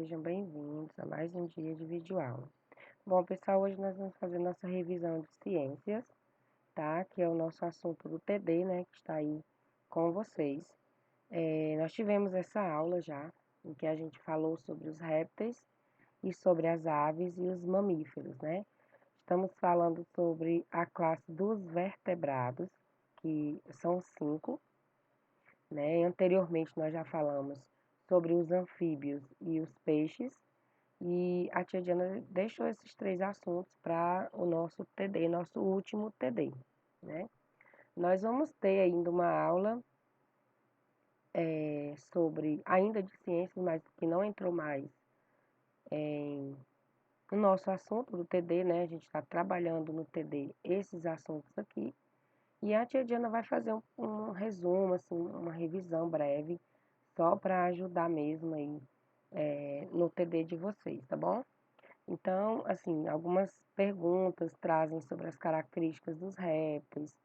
sejam bem-vindos a mais um dia de videoaula. Bom, pessoal, hoje nós vamos fazer nossa revisão de ciências, tá? Que é o nosso assunto do TD, né, que está aí com vocês. Nós tivemos essa aula já, em que a gente falou sobre os répteis e sobre as aves e os mamíferos, né? Estamos falando sobre a classe dos vertebrados, que são 5, né? Anteriormente nós já falamos sobre os anfíbios e os peixes, e a tia Diana deixou esses 3 assuntos para o nosso TD, nosso último TD, né? Nós vamos ter ainda uma aula sobre, ainda de ciências, mas que não entrou mais no nosso assunto do TD, né? A gente está trabalhando no TD esses assuntos aqui. E a tia Diana vai fazer um resumo, assim, uma revisão breve, só para ajudar mesmo aí no TD de vocês, tá bom? Então, assim, algumas perguntas trazem sobre as características dos répteis,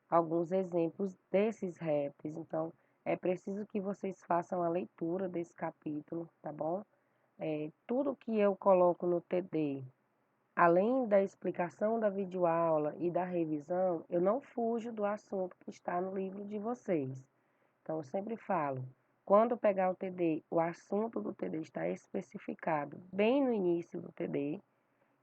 alguns exemplos desses répteis. Então, é preciso que vocês façam a leitura desse capítulo, tá bom? Tudo que eu coloco no TD, além da explicação da videoaula e da revisão, eu não fujo do assunto que está no livro de vocês. Então, eu sempre falo, quando eu pegar o TD, o assunto do TD está especificado bem no início do TD,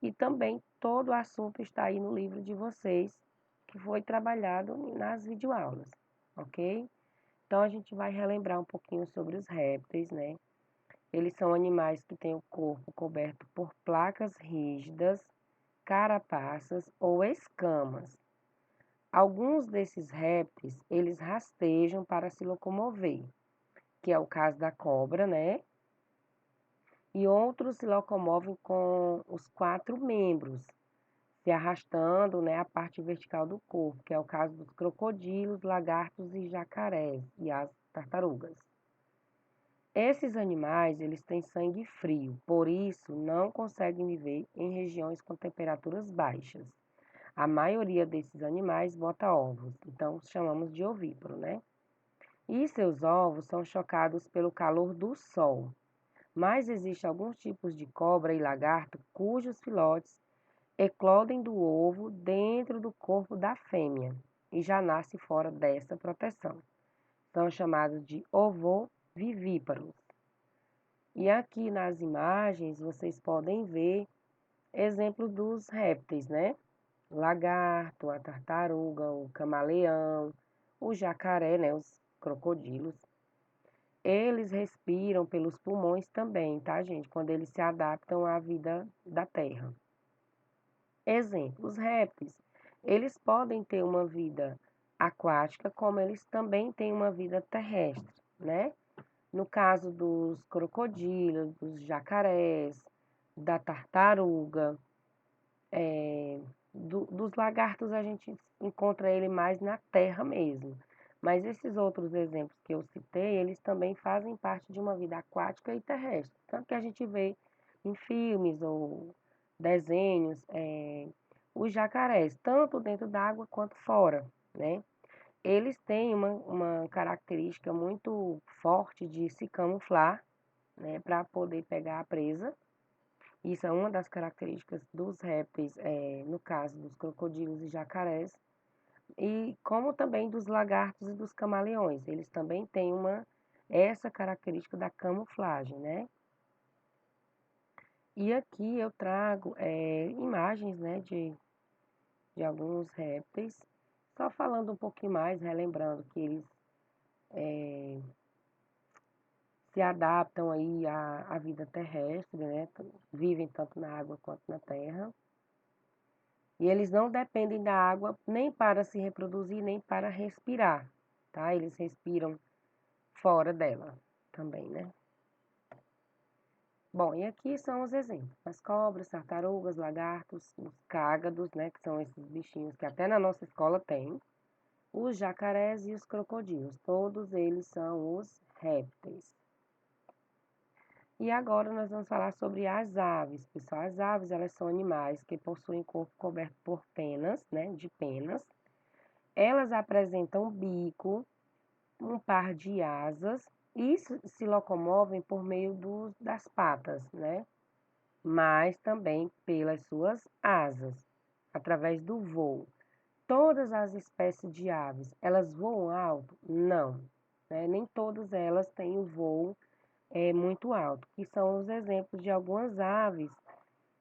e também todo o assunto está aí no livro de vocês, que foi trabalhado nas videoaulas, ok? Então, a gente vai relembrar um pouquinho sobre os répteis, né? Eles são animais que têm o corpo coberto por placas rígidas, carapaças ou escamas. Alguns desses répteis, eles rastejam para se locomover, que é o caso da cobra, né? E outros se locomovem com os 4 membros, se arrastando, né, a parte vertical do corpo, que é o caso dos crocodilos, lagartos e jacarés e as tartarugas. Esses animais, eles têm sangue frio, por isso não conseguem viver em regiões com temperaturas baixas. A maioria desses animais bota ovos, então chamamos de ovíparo, né? E seus ovos são chocados pelo calor do sol. Mas existem alguns tipos de cobra e lagarto cujos filhotes eclodem do ovo dentro do corpo da fêmea e já nasce fora dessa proteção. São chamados de ovovivíparos. E aqui nas imagens vocês podem ver exemplos dos répteis, né? O lagarto, a tartaruga, o camaleão, o jacaré, né? Os crocodilos. Eles respiram pelos pulmões também, tá, gente? Quando eles se adaptam à vida da terra. Exemplo, os répteis, eles podem ter uma vida aquática, como eles também têm uma vida terrestre, né? No caso dos crocodilos, dos jacarés, da tartaruga, dos lagartos a gente encontra ele mais na terra mesmo. Mas esses outros exemplos que eu citei, eles também fazem parte de uma vida aquática e terrestre. Tanto que a gente vê em filmes ou desenhos, os jacarés, tanto dentro d'água quanto fora, né? Eles têm uma característica muito forte de se camuflar, né, para poder pegar a presa. Isso é uma das características dos répteis, no caso dos crocodilos e jacarés, e como também dos lagartos e dos camaleões. Eles também têm essa característica da camuflagem, né? E aqui eu trago imagens, né, de alguns répteis, só falando um pouquinho mais, relembrando que eles se adaptam aí à vida terrestre, né? Vivem tanto na água quanto na terra. E eles não dependem da água nem para se reproduzir, nem para respirar, tá? Eles respiram fora dela também, né? Bom, e aqui são os exemplos. As cobras, tartarugas, lagartos, os cágados, né? Que são esses bichinhos que até na nossa escola tem. Os jacarés e os crocodilos. Todos eles são os répteis. E agora nós vamos falar sobre as aves, pessoal. As aves, elas são animais que possuem corpo coberto por penas, né? De penas. Elas apresentam bico, um par de asas e se locomovem por meio das patas, né? Mas também pelas suas asas, através do voo. Todas as espécies de aves, elas voam alto? Não, né? Nem todas elas têm o voo muito alto, que são os exemplos de algumas aves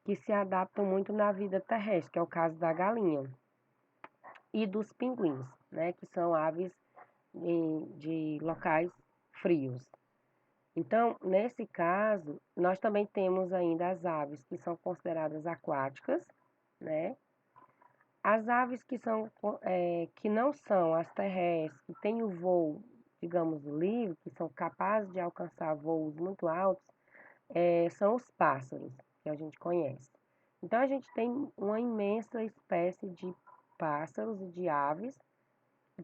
que se adaptam muito na vida terrestre, que é o caso da galinha e dos pinguins, né? Que são aves de locais frios. Então, nesse caso, nós também temos ainda as aves que são consideradas aquáticas, né? As aves que não são as terrestres, que têm o voo, digamos, livre, que são capazes de alcançar voos muito altos, são os pássaros, que a gente conhece. Então, a gente tem uma imensa espécie de pássaros e de aves,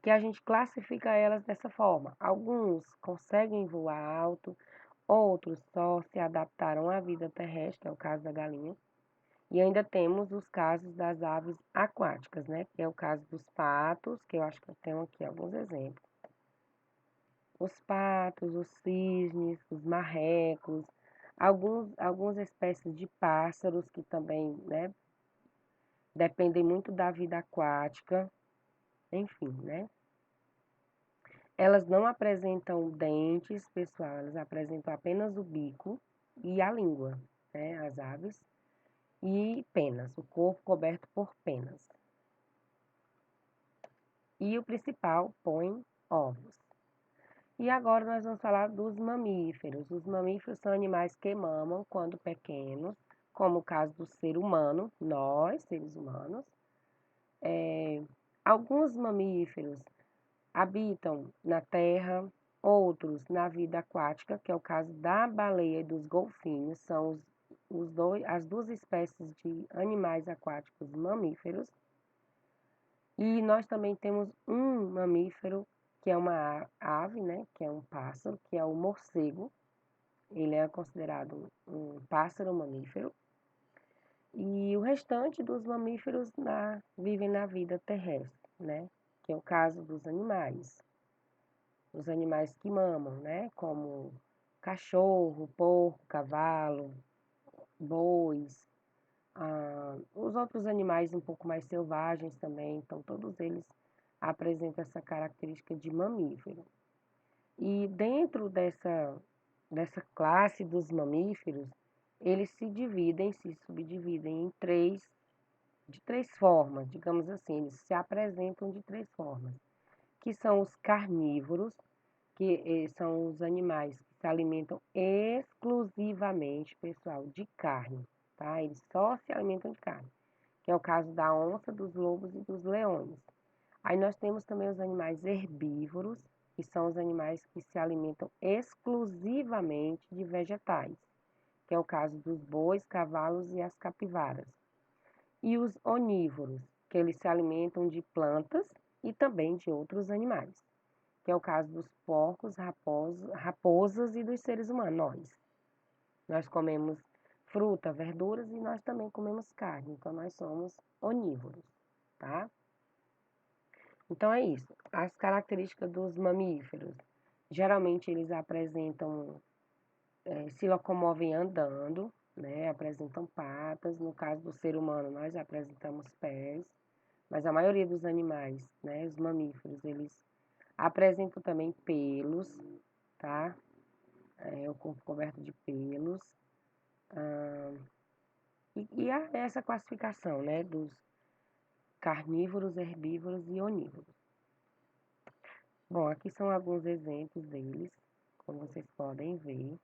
que a gente classifica elas dessa forma. Alguns conseguem voar alto, outros só se adaptaram à vida terrestre, é o caso da galinha. E ainda temos os casos das aves aquáticas, né? Que é o caso dos patos, que eu acho que eu tenho aqui alguns exemplos. Os patos, os cisnes, os marrecos, algumas espécies de pássaros que também, né, dependem muito da vida aquática, enfim, né? Elas não apresentam dentes, pessoal, elas apresentam apenas o bico e a língua, né, as aves, e penas, o corpo coberto por penas. E o principal, põe ovos. E agora nós vamos falar dos mamíferos. Os mamíferos são animais que mamam quando pequenos, como o caso do ser humano, nós, seres humanos. Alguns mamíferos habitam na terra, outros na vida aquática, que é o caso da baleia e dos golfinhos, são as duas espécies de animais aquáticos mamíferos. E nós também temos um mamífero, que é uma ave, né, que é um pássaro, que é o morcego. Ele é considerado um pássaro mamífero. E o restante dos mamíferos vivem na vida terrestre, né, que é o caso dos animais. Os animais que mamam, né, como cachorro, porco, cavalo, bois, os outros animais um pouco mais selvagens também, então todos eles apresentam essa característica de mamífero. E dentro dessa classe dos mamíferos, eles se subdividem de três formas, digamos assim, eles se apresentam de três formas, que são os carnívoros, que são os animais que se alimentam exclusivamente, pessoal, de carne, tá? Eles só se alimentam de carne, que é o caso da onça, dos lobos e dos leões. Aí nós temos também os animais herbívoros, que são os animais que se alimentam exclusivamente de vegetais, que é o caso dos bois, cavalos e as capivaras. E os onívoros, que eles se alimentam de plantas e também de outros animais, que é o caso dos porcos, raposas e dos seres humanos, nós. Nós comemos fruta, verduras e nós também comemos carne, então nós somos onívoros, tá? Então é isso. As características dos mamíferos. Geralmente eles se locomovem andando, né? Apresentam patas. No caso do ser humano, nós apresentamos pés. Mas a maioria dos animais, né? Os mamíferos, eles apresentam também pelos, tá? O corpo coberto de pelos. E há essa classificação, né? Dos carnívoros, herbívoros e onívoros. Bom, aqui são alguns exemplos deles, como vocês podem ver.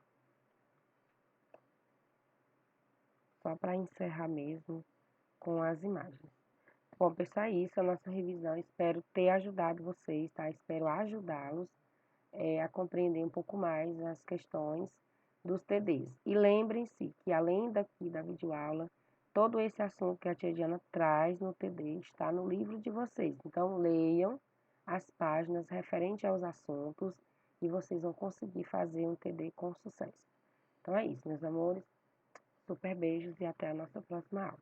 Só para encerrar mesmo com as imagens. Bom, pessoal, é isso, a nossa revisão. Espero ter ajudado vocês, tá? Espero ajudá-los a compreender um pouco mais as questões dos TDs. E lembrem-se que, além daqui da videoaula, todo esse assunto que a tia Diana traz no TD está no livro de vocês. Então, leiam as páginas referentes aos assuntos e vocês vão conseguir fazer um TD com sucesso. Então é isso, meus amores. Super beijos e até a nossa próxima aula.